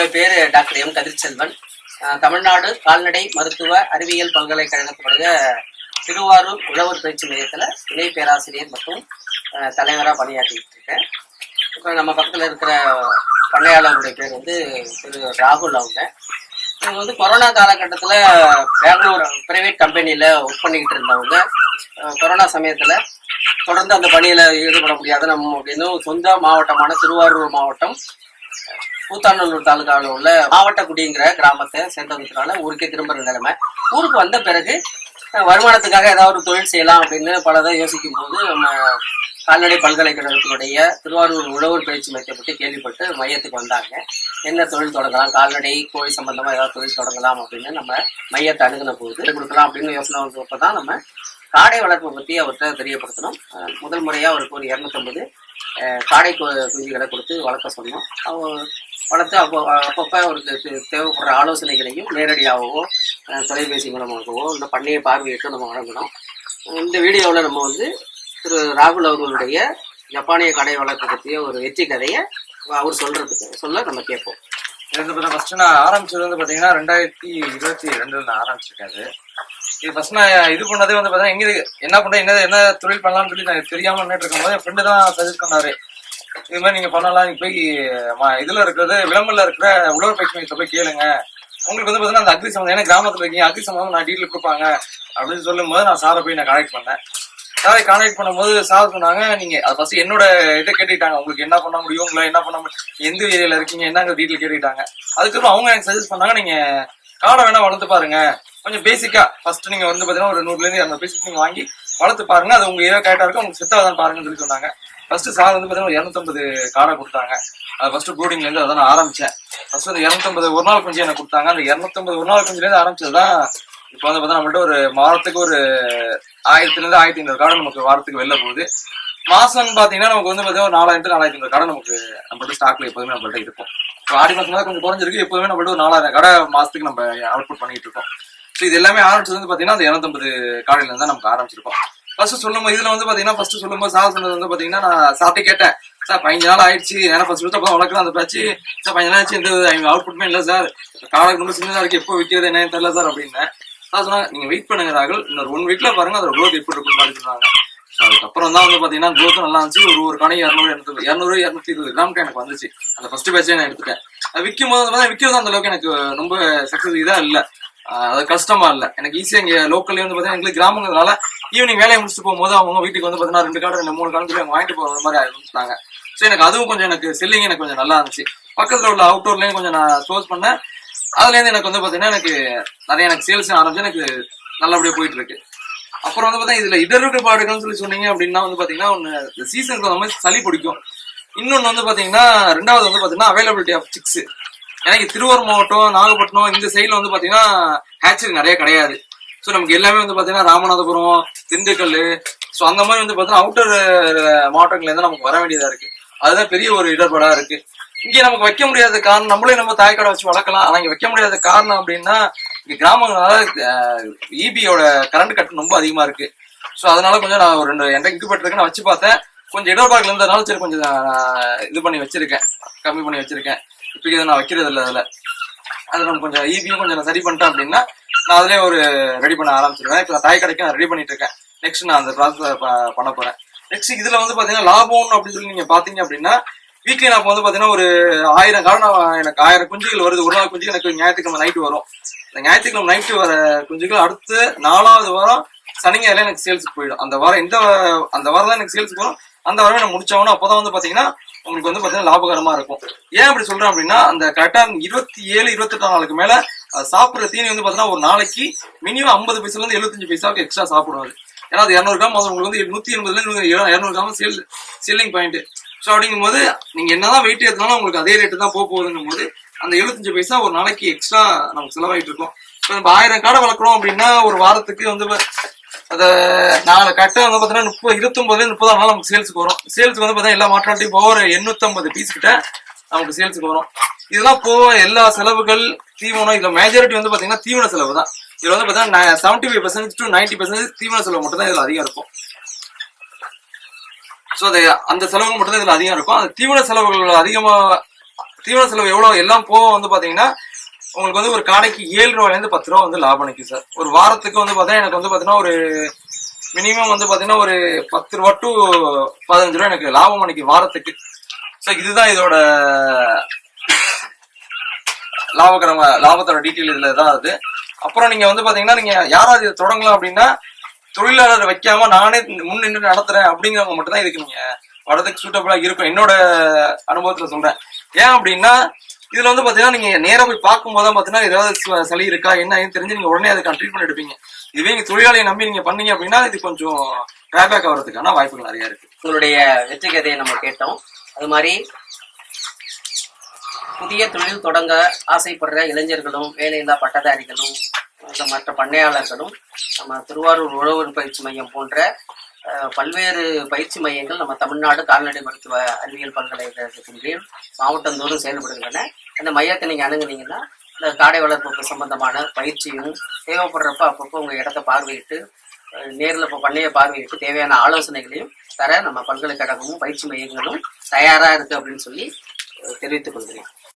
என்னுடைய பேர் doctor M கதிர்செல்வன். Tamil Nadu கால்நடை மருத்துவ அறிவியல் பல்கலைக்கழகத்துடைய திருவாரூர் உழவர் பயிற்சி மையத்தில் இணை பேராசிரியர் மற்றும் தலைவராக பணியாற்றிட்டு இருக்கேன். இப்போ நம்ம பக்கத்தில் இருக்கிற பண்ணையாளருடைய பேர் திரு ராகுல். இவங்க கொரோனா காலகட்டத்தில் பெங்களூர் பிரைவேட் கம்பெனியில் ஒர்க் பண்ணிக்கிட்டு இருந்தவங்க. கொரோனா சமயத்தில் தொடர்ந்து அந்த பணியில் ஈடுபட முடியாத நம்ம அப்படின்னு சொந்த மாவட்டமான திருவாரூர் மாவட்டம் கூத்தாநல்லூர் தாலுகாவில் உள்ள மாவட்டக்குடிங்கிற கிராமத்தை சேர்ந்ததுனால ஊருக்கே திரும்புற நிலைமை. ஊருக்கு வந்த பிறகு வருமானத்துக்காக ஏதாவது ஒரு தொழில் செய்யலாம் அப்படின்னு பலதை யோசிக்கும் போது நம்ம கால்நடை பல்கலைக்கழகத்தினுடைய திருவாரூர் உழவர் பயிற்சி மையத்தை பற்றி கேள்விப்பட்டு மையத்துக்கு வந்தாங்க. என்ன தொழில் தொடங்கலாம், கால்நடை கோழி சம்பந்தமா ஏதாவது தொழில் தொடங்கலாம் அப்படின்னு நம்ம மையத்தை அணுகின போது கொடுக்கலாம் அப்படின்னு யோசனை வந்தப்போ தான் நம்ம காடை வளர்ப்பை பற்றி அவர்கிட்ட தெரியப்படுத்தணும். முதல் முறையாக அவருக்கு ஒரு 250 காடை குஞ்சுகளை கொடுத்து வளர்க்க சொன்னோம். அவர் வளர்த்து அப்பப்போ அவருக்கு தேவைப்படுற ஆலோசனைகளையும் நேரடியாகவோ தொலைபேசி மூலமாகவோ இந்த பண்ணையை பார்வையிட்டு நம்ம வழங்கணும். இந்த வீடியோவில் நம்ம திரு ராகுல் அவர்களுடைய ஜப்பானிய கடை வளர்ப்பு பற்றிய ஒரு வெற்றி கதையை அவர் சொல்ல நம்ம கேட்போம். ஃபர்ஸ்ட் நான் ஆரம்பிச்சது பார்த்தீங்கன்னா 2022 நான் ஆரம்பிச்சிருக்காரு. இது ஃபர்ஸ்ட் நான் இது பண்ணதே பார்த்தீங்கன்னா எங்க என்ன பண்றேன் என்ன தொழில் பண்ணலாம்னு சொல்லி நான் தெரியாம பண்ணிட்டு இருக்கும் போது என் ஃப்ரெண்டு தான் சஜஸ்ட் பண்ணாரு. இது மாதிரி நீங்க பண்ணலாம், நீங்க போய் இதுல இருக்கிறது விளம்பரத்துல இருக்கிற உழவர் பயிற்சி மையத்தை போய் கேளுங்க. உங்களுக்கு பார்த்தீங்கன்னா அந்த அக்ரி சம்பந்தம், ஏன்னா கிராமத்துல இருக்கீங்க, அக்ரி சம்பந்தம் நான் டீட்டெயில் கொடுப்பாங்க அப்படின்னு சொல்லும் போது நான் சாரை போய் நான் கனெக்ட் பண்ணேன். சாரை கான்டாக்ட் பண்ணும்போது சார் சொன்னாங்க, நீங்க அது ஃபர்ஸ்ட் என்னோட இதை கேட்டுக்கிட்டாங்க, உங்களுக்கு என்ன பண்ண முடியும், உங்களை என்ன பண்ண முடியும், எந்த ஏரியால இருக்கீங்க, என்னங்க டீட்டெயில் கேட்டுக்கிட்டாங்க. அதுக்கப்புறம் அவங்க எனக்கு சஜஸ்ட் பண்ணாங்க, நீங்க காடை வேணா வளர்த்து பாருங்க, கொஞ்சம் பேசிக்கா ஃபர்ஸ்ட் நீங்க பாத்தீங்கன்னா ஒரு 100 பேசிக் நீங்க வாங்கி வளர்த்து பாருங்க, அது உங்க ஏரியா கரெக்டா இருக்கும், உங்களுக்கு செட்டாதான் பாருங்கன்னு சொல்லி சொன்னாங்க. ஃபர்ஸ்ட் சார் பாத்தீங்கன்னா 250 காடை கொடுத்தாங்க. அது ஃபர்ஸ்ட் ப்ரூடிங்ல இருந்து அதான் நான் ஆரம்பிச்சேன். ஃபர்ஸ்ட் 250 ஒரு நாள் குஞ்சு எனக்கு கொடுத்தாங்க. அந்த 250 ஒரு நாள் குஞ்சுல இருந்து ஆரம்பிச்சதுதான் இப்போ பார்த்தா நம்மள்ட்ட ஒரு வாரத்துக்கு ஒரு 1000 to 1500 காடை நமக்கு வாரத்துக்கு வெளில போகுது. மாசம் பாத்தீங்கன்னா நமக்கு பார்த்தீங்கன்னா ஒரு 4000 to 4500 காடை நம்மள்ட்ட ஸ்டாக்ல எப்போதுமே நம்மள்ட்ட இருக்கும். இப்போ ஆடி மாசம் தான் கொஞ்சம் குறைஞ்சிருக்கு, எப்போதுமே நம்மள்ட்ட ஒரு 4000 கடை மாசத்துக்கு நம்ம அவுட்புட் பண்ணிட்டு இருக்கோம். ஸோ இது எல்லாமே ஆரம்பிச்சது பாத்தீங்கன்னா அந்த 250 காடையில இருந்தா நமக்கு ஆரம்பிச்சிருக்கோம். ஃபர்ஸ்ட் சொல்லும்போது இதுல பாத்தீங்கன்னா ஃபர்ஸ்ட் சொல்லும்போது சார் சொன்னது பாத்தீங்கன்னா நான் சார்ட்டே கேட்டேன், சார் 15 நாள் ஆயிடுச்சு, ஏன்னா ஃபர்ஸ்ட் அப்பதான் வளர்க்கலாம் அந்த பேச்சு, சார் 15 நாள் ஆச்சு, எந்த அவுட்புட்மே இல்லை சார், காடை ரொம்ப சின்னதா இருக்கு, எப்போ விற்கிறது என்னன்னு தெரியல சார் அப்படின்னு. அதான் சொன்னாங்க, நீங்க வெயிட் பண்ணுங்க ராகுல், இன்னொரு 1 வீக்ல பாருங்க அதோட க்ரோத் எப்படி இருக்குன்னு சொன்னாங்க. ஸோ அதுக்கப்புறம் தான் பாத்தீங்கன்னா க்ரோத் நல்லா இருந்துச்சு. ஒரு கணை 200-220 கிராமுக்கு எனக்கு வந்துச்சு. அந்த ஃபர்ஸ்ட் பேட்சே நான் எடுத்துட்டேன். அது விற்கும் போது விற்கிறது அந்த அளவுக்கு எனக்கு ரொம்ப சக்சஸ் இதா இல்லை, அது கஷ்டமா இல்லை எனக்கு. ஈஸியா இங்க லோக்கல்ல பாத்தீங்கன்னா எங்களுக்கு கிராமங்கிறதுனால ஈவினிங் வேலையை முடிச்சுட்டு போகும்போது அவங்க வீட்டுக்கு பாத்தீங்கன்னா 2 காடை 3 காடு சொல்லி அவங்க வாங்கிட்டு போகிற மாதிரி ஆரம்பிச்சிட்டாங்க. ஸோ எனக்கு அதுவும் கொஞ்சம் எனக்கு செல்லிங் எனக்கு கொஞ்சம் நல்லா இருந்துச்சு. பக்கத்துல உள்ள அவுட்டோர்லயும் கொஞ்சம் நான் சோர்ஸ் பண்ணேன். அதுல இருந்து எனக்கு பாத்தீங்கன்னா எனக்கு நிறைய எனக்கு சேல்ஸ் ஆரம்பிச்சு எனக்கு நல்லபடியா போயிட்டு இருக்கு. அப்புறம் பாத்தீங்கன்னா இதுல இடர்பாடுகள்னு சொல்லி சொன்னீங்க அப்படின்னா பாத்தீங்கன்னா ஒன்னு சீசனுக்கு அந்த மாதிரி சளி பிடிக்கும். இன்னொன்னு பாத்தீங்கன்னா ரெண்டாவது பாத்தீங்கன்னா அவைலபிலிட்டி ஆஃப் சிக்ஸ். எனக்கு திருவாரூர் மாவட்டம், நாகப்பட்டினம் இந்த சைட்ல பாத்தீங்கன்னா ஹேச்சரி நிறைய கிடையாது. ஸோ நமக்கு எல்லாமே பாத்தீங்கன்னா ராமநாதபுரம், திண்டுக்கல், ஸோ அந்த மாதிரி பாத்தீங்கன்னா அவுட்டர் மாவட்டங்கள்ல இருந்து நமக்கு வர வேண்டியதா இருக்கு. அதுதான் பெரிய ஒரு இடர்பாடா இருக்கு. இங்க நமக்கு வைக்க முடியாத காரணம், நம்மளே நம்ம தாய்க்கடை வச்சு வளர்க்கலாம், ஆனா இங்க வைக்க முடியாத காரணம் அப்படின்னா இங்க கிராமங்களால இபியோட கரண்ட் கட்டு ரொம்ப அதிகமா இருக்கு. ஸோ அதனால கொஞ்சம் நான் ஒரு 2 இன்குபேட்டர் இருக்கு நான் வச்சு பார்த்தேன். கொஞ்சம் இடர்பாடுகள் இருந்ததுனால சரி கொஞ்சம் இது பண்ணி வச்சிருக்கேன், கம்மி பண்ணி வச்சிருக்கேன். இப்போ இதை நான் வைக்கிறது இல்லை. அதில் நம்ம கொஞ்சம் இபியும் கொஞ்சம் நான் சரி பண்ணிட்டேன் அப்படின்னா நான் அதுலேயே ஒரு ரெடி பண்ண ஆரம்பிச்சிருவேன். இப்போ தாய் கடைக்கு நான் ரெடி பண்ணிட்டு இருக்கேன். நெக்ஸ்ட் நான் அந்த ப்ராசஸ் பண்ண போறேன். நெக்ஸ்ட் இதுல பாத்தீங்கன்னா லாபம் அப்படின்னு சொல்லி நீங்க பாத்தீங்க அப்படின்னா வீக்லி நான் பாத்தீங்கன்னா ஒரு 1000 காடை எனக்கு 1000 குஞ்சுகள் வருது. ஒரு நாள் குஞ்சுகள் எனக்கு ஞாயிற்றுக்கிழமை நைட்டு வரும். இந்த ஞாயிற்றுக்கிழமை நைட்டு வர குஞ்சுகள் அடுத்து 4வது வாரம் சனிஞாயில எனக்கு சேல்ஸுக்கு போயிடும். அந்த வாரம் தான் எனக்கு சேல்ஸ் போகும். அந்த வாரம் நான் முடிச்சாகணும். அப்போதான் பாத்தீங்கன்னா உங்களுக்கு பாத்தீங்கன்னா லாபகரமா இருக்கும். ஏன் அப்படி சொல்றேன் அப்படின்னா அந்த கரெக்டா 27-28 நாளுக்கு மேல சாப்பிடுற தீனி பாத்தீங்கன்னா ஒரு நாளைக்கு மினிமம் 50 பைசால இருந்து 75 பைசாவுக்கு எக்ஸ்ட்ரா சாப்பிடுவாரு. ஏன்னா அது 200 கிராம் உங்களுக்கு 180 200 கிராம் செல்லிங் பாயிண்ட். ஸோ அப்படிங்கும் போது நீங்க என்னதான் வெயிட் ஏற்றினாலும் உங்களுக்கு அதே ரேட்டு தான் போகுதுங்கும் போது அந்த 75 பைசா ஒரு நாளைக்கு எக்ஸ்ட்ரா நமக்கு செலவாயிட்டு இருக்கும். இப்போ நம்ம 1000 காடை வளர்க்குறோம் அப்படின்னா ஒரு வாரத்துக்கு அதை 4 கட்டை பாத்தீங்கன்னா 29-30 நாள் நமக்கு சேல்ஸுக்கு வரும். சேல்ஸுக்கு பாத்தீங்கன்னா எல்லா மாற்றாட்டையும் போக ஒரு 850 பீஸ் கிட்ட நமக்கு சேல்ஸுக்கு வரும். இதெல்லாம் போக எல்லா செலவுகள் தீவனம், இதுல மேஜாரிட்டி பாத்தீங்கன்னா தீவன செலவு தான். இதுல பாத்தீங்கன்னா 75% to 90% தீவன செலவு மட்டும் தான் இதுல அதிகம் இருக்கும். ஸோ அந்த செலவு மட்டும் தான் இதுல அதிகம் இருக்கும். அந்த தீவன செலவுகள் அதிகமா தீவன செலவு எவ்வளவு எல்லாம் போக வந்து பாத்தீங்கன்னா உங்களுக்கு வந்து ஒரு காடைக்கு 7 ரூபாயில இருந்து 10 ரூபா வந்து லாபம் நிற்கும் சார். ஒரு வாரத்துக்கு வந்து பாத்தீங்கன்னா எனக்கு வந்து பாத்தீங்கன்னா ஒரு மினிமம் வந்து பாத்தீங்கன்னா ஒரு 10 ரூபா டு 15 ரூபா எனக்கு லாபம் அன்னைக்கு வாரத்துக்கு. ஸோ இதுதான் இதோட லாபத்தோட டீட்டெயில் இதுல தான் அது. அப்புறம் நீங்க வந்து பாத்தீங்கன்னா நீங்க யாராவது இதை தொடங்கலாம் அப்படின்னா தொழிலாளர் வைக்காம நானே முன் நின்று நடத்துறேன் அப்படிங்கிறவங்க மட்டும் தான் இதுக்கு நீங்க வரதுக்கு சூட்டபிளா இருக்கும் என்னோட அனுபவத்துல சொல்றேன். ஏன் அப்படின்னா இதுல வந்து பாத்தீங்கன்னா நீங்க நேரா போய் பார்க்கும்போது தான் பாத்தீங்கன்னா ஏதாவது சளி இருக்கா என்ன தெரிஞ்சு நீங்க உடனே அதுக்கான ட்ரீட்மெண்ட் எடுப்பீங்க. இதுவே நீங்க தொழிலாளியை நம்பி நீங்க பண்ணீங்க அப்படின்னா இது கொஞ்சம் டிராபேக் ஆகிறதுக்கான வாய்ப்புகள் நிறைய இருக்கு. உங்களுடைய வெற்றி கதையை நம்ம கேட்டோம். அது மாதிரி புதிய தொழில் தொடங்க ஆசைப்படுற இளைஞர்களும் வேலையில்லா பட்டதாரிகளும் மற்ற பண்ணையாளர்களும் நம்ம திருவாரூர் உழவர் பயிற்சி மையம் போன்ற பல்வேறு பயிற்சி மையங்கள் நம்ம தமிழ்நாடு கால்நடை மருத்துவ அறிவியல் பல்கலைக்கழகத்தின் கீழ் மாவட்டந்தோறும் செயல்படுகின்றன. அந்த மையத்தை நீங்க அணுகுனீங்கன்னா இந்த காடை வளர்ப்புக்கு சம்பந்தமான பயிற்சியும் தேவைப்படுறப்ப அப்பப்போ உங்க இடத்த பார்வையிட்டு நேரில் இப்போ பண்ணையை பார்வையிட்டு தேவையான ஆலோசனைகளையும் தர நம்ம பல்கலைக்கழகமும் பயிற்சி மையங்களும் தயாரா இருக்கு அப்படின்னு சொல்லி தெரிவித்துக் கொள்கிறேன்.